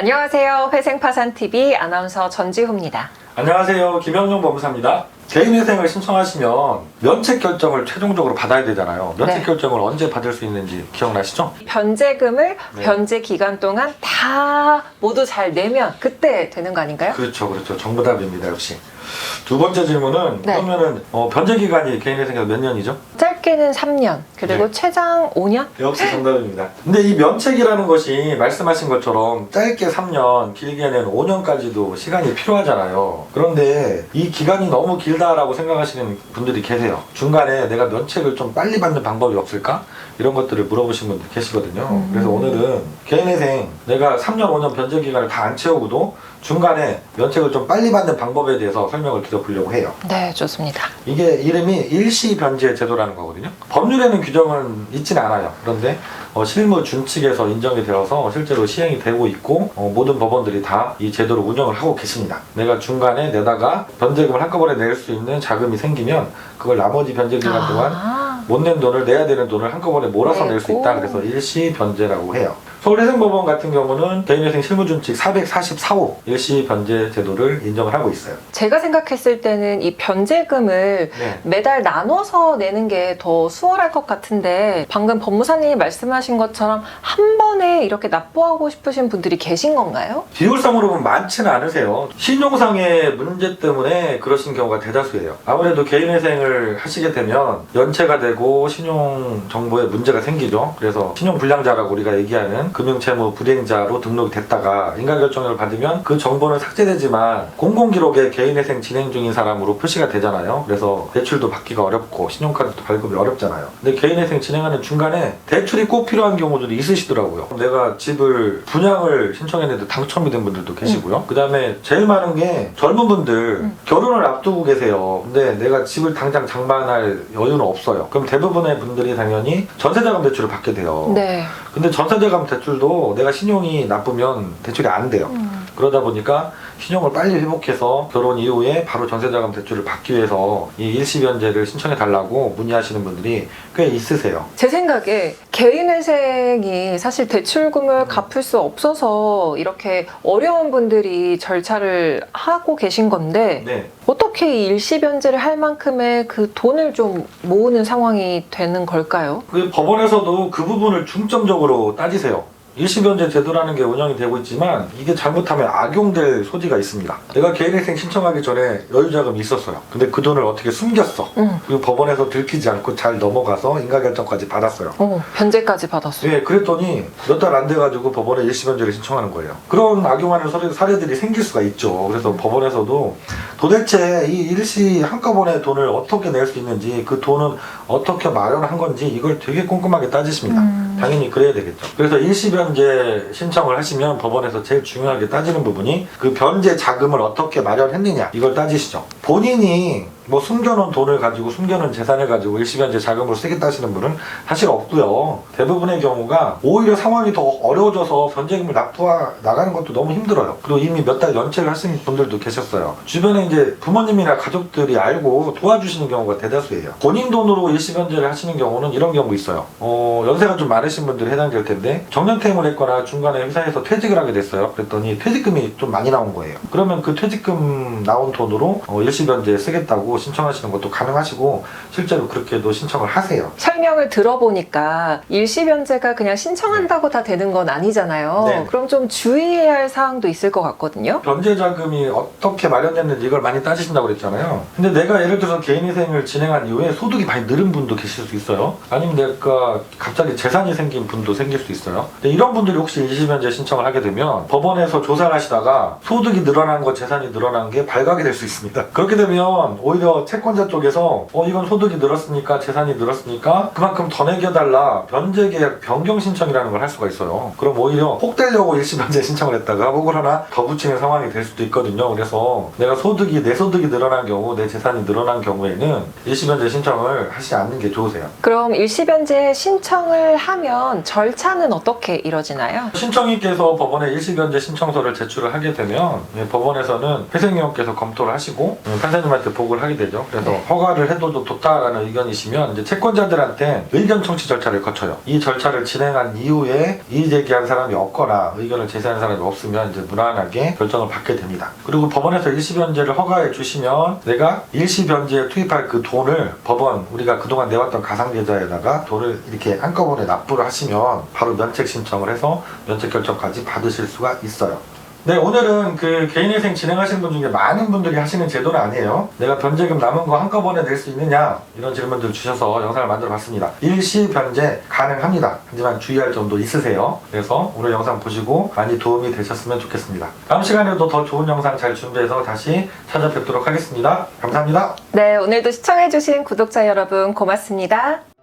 안녕하세요. 회생파산TV 아나운서 전지호입니다. 안녕하세요. 김영종 법무사입니다. 개인회생을 신청하시면 면책 결정을 최종적으로 받아야 되잖아요. 면책 네. 결정을 언제 받을 수 있는지 기억나시죠? 변제금을 네. 변제 기간 동안 다 모두 잘 내면 그때 되는 거 아닌가요? 그렇죠. 정답입니다. 역시. 두 번째 질문은 네. 그러면은 변제 기간이 개인회생에서 몇 년이죠? 짧게는 3년, 그리고 네. 최장 5년? 역시 정답입니다. 근데 이 면책이라는 것이 말씀하신 것처럼 짧게 3년, 길게는 5년까지도 시간이 필요하잖아요. 그런데 이 기간이 너무 길다라고 생각하시는 분들이 계세요. 중간에 내가 면책을 좀 빨리 받는 방법이 없을까? 이런 것들을 물어보신 분들 계시거든요. 그래서 오늘은 개인회생 내가 3년, 5년 변제 기간을 다 안 채우고도 중간에 면책을 좀 빨리 받는 방법에 대해서 설명을 드려보려고 해요. 네, 좋습니다. 이게 이름이 일시변제 제도라는 거거든요. 법률에는 규정은 있지는 않아요. 그런데 실무 준칙에서 인정이 되어서 실제로 시행이 되고 있고 모든 법원들이 다 이 제도를 운영을 하고 계십니다. 내가 중간에 내다가 변제금을 한꺼번에 낼 수 있는 자금이 생기면 그걸 나머지 변제 기간 동안 못 낸 돈을 내야 되는 돈을 한꺼번에 몰아서 낼 수 있다. 그래서 일시변제라고 해요. 서울회생법원 같은 경우는 개인회생 실무준칙 444호 일시변제 제도를 인정을 하고 있어요. 제가 생각했을 때는 이 변제금을 네. 매달 나눠서 내는 게 더 수월할 것 같은데 방금 법무사님이 말씀하신 것처럼 한 번에 이렇게 납부하고 싶으신 분들이 계신 건가요? 비율상으로 보면 많지는 않으세요. 신용상의 문제 때문에 그러신 경우가 대다수예요. 아무래도 개인회생을 하시게 되면 연체가 되고 신용정보에 문제가 생기죠. 그래서 신용불량자라고 우리가 얘기하는 금융채무 불이행자로 등록이 됐다가 인가결정을 받으면 그 정보는 삭제되지만 공공기록에 개인회생 진행 중인 사람으로 표시가 되잖아요. 그래서 대출도 받기가 어렵고 신용카드도 발급이 어렵잖아요. 근데 개인회생 진행하는 중간에 대출이 꼭 필요한 경우들이 있으시더라고요. 내가 집을 분양을 신청했는데 당첨이 된 분들도 계시고요. 그 다음에 제일 많은 게 젊은 분들 결혼을 앞두고 계세요. 근데 내가 집을 당장 장만할 여유는 없어요. 그럼 대부분의 분들이 당연히 전세자금 대출을 받게 돼요. 네. 근데 전세자금 대출도 내가 신용이 나쁘면 대출이 안 돼요. 그러다 보니까 신용을 빨리 회복해서 결혼 이후에 바로 전세자금 대출을 받기 위해서 이 일시변제를 신청해 달라고 문의하시는 분들이 꽤 있으세요. 제 생각에 개인회생이 사실 대출금을 갚을 수 없어서 이렇게 어려운 분들이 절차를 하고 계신 건데 네. 어떻게 이 일시변제를 할 만큼의 그 돈을 좀 모으는 상황이 되는 걸까요? 그 법원에서도 그 부분을 중점적으로 따지세요. 일시변제 제도라는 게 운영이 되고 있지만 이게 잘못하면 악용될 소지가 있습니다. 내가 개인회생 신청하기 전에 여유자금이 있었어요. 근데 그 돈을 어떻게 숨겼어. 그리고 법원에서 들키지 않고 잘 넘어가서 인가결정까지 받았어요. 변제까지 받았어요. 네, 그랬더니 몇 달 안 돼가지고 법원에 일시변제를 신청하는 거예요. 그런 악용하는 사례들이 생길 수가 있죠. 그래서 법원에서도 도대체 이 일시 한꺼번에 돈을 어떻게 낼 수 있는지, 그 돈은 어떻게 마련한 건지 이걸 되게 꼼꼼하게 따지십니다. 당연히 그래야 되겠죠. 그래서 일시변제 신청을 하시면 법원에서 제일 중요하게 따지는 부분이 그 변제 자금을 어떻게 마련했느냐, 이걸 따지시죠. 본인이 뭐 숨겨놓은 돈을 가지고, 숨겨놓은 재산을 가지고 일시변제 자금으로 쓰겠다 하시는 분은 사실 없고요. 대부분의 경우가 오히려 상황이 더 어려워져서 변제금을 나가는 것도 너무 힘들어요. 그리고 이미 몇 달 연체를 하시는 분들도 계셨어요. 주변에 이제 부모님이나 가족들이 알고 도와주시는 경우가 대다수예요. 본인 돈으로 일시변제를 하시는 경우는 이런 경우 있어요. 연세가 좀 많으신 분들이 해당될 텐데 정년퇴임을 했거나 중간에 회사에서 퇴직을 하게 됐어요. 그랬더니 퇴직금이 좀 많이 나온 거예요. 그러면 그 퇴직금 나온 돈으로 일시변제 쓰겠다고 신청하시는 것도 가능하시고 실제로 그렇게도 신청을 하세요. 설명을 들어보니까 일시변제가 그냥 신청한다고 다 되는 건 아니잖아요. 네. 그럼 좀 주의해야 할 사항도 있을 것 같거든요. 변제 자금이 어떻게 마련됐는지 이걸 많이 따지신다고 그랬잖아요. 근데 내가 예를 들어서 개인회생을 진행한 이후에 소득이 많이 늘은 분도 계실 수 있어요. 아니면 내가 갑자기 재산이 생긴 분도 생길 수 있어요. 근데 이런 분들이 혹시 일시변제 신청을 하게 되면 법원에서 조사를 하시다가 소득이 늘어난 것, 재산이 늘어난 게 발각이 될 수 있습니다. 그렇게 되면 오히려 채권자 쪽에서 이건 소득이 늘었으니까, 재산이 늘었으니까 그만큼 더 내겨달라, 변제계약 변경 신청이라는 걸 할 수가 있어요. 그럼 오히려 혹되려고 일시변제 신청을 했다가 혹을 하나 더 붙이는 상황이 될 수도 있거든요. 그래서 내가 내 소득이 늘어난 경우, 내 재산이 늘어난 경우에는 일시변제 신청을 하시지 않는 게 좋으세요. 그럼 일시변제 신청을 하면 절차는 어떻게 이루어지나요? 신청인께서 법원에 일시변제 신청서를 제출을 하게 되면 법원에서는 회생위원께서 검토를 하시고 판사님한테 보고를 하게 신청이 되죠. 그래서 허가를 해도 좋다라는 의견이시면 이제 채권자들한테 의견 청취 절차를 거쳐요. 이 절차를 진행한 이후에 이의 제기한 사람이 없거나 의견을 제시한 사람이 없으면 이제 무난하게 결정을 받게 됩니다. 그리고 법원에서 일시 변제를 허가해 주시면 내가 일시 변제에 투입할 그 돈을 법원 우리가 그동안 내왔던 가상계좌에다가 돈을 이렇게 한꺼번에 납부를 하시면 바로 면책 신청을 해서 면책 결정까지 받으실 수가 있어요. 네, 오늘은 그 개인회생 진행하시는 분 중에 많은 분들이 하시는 제도는 아니에요. 내가 변제금 남은 거 한꺼번에 낼 수 있느냐 이런 질문들 주셔서 영상을 만들어 봤습니다. 일시 변제 가능합니다. 하지만 주의할 점도 있으세요. 그래서 오늘 영상 보시고 많이 도움이 되셨으면 좋겠습니다. 다음 시간에도 더 좋은 영상 잘 준비해서 다시 찾아뵙도록 하겠습니다. 감사합니다. 네, 오늘도 시청해주신 구독자 여러분 고맙습니다.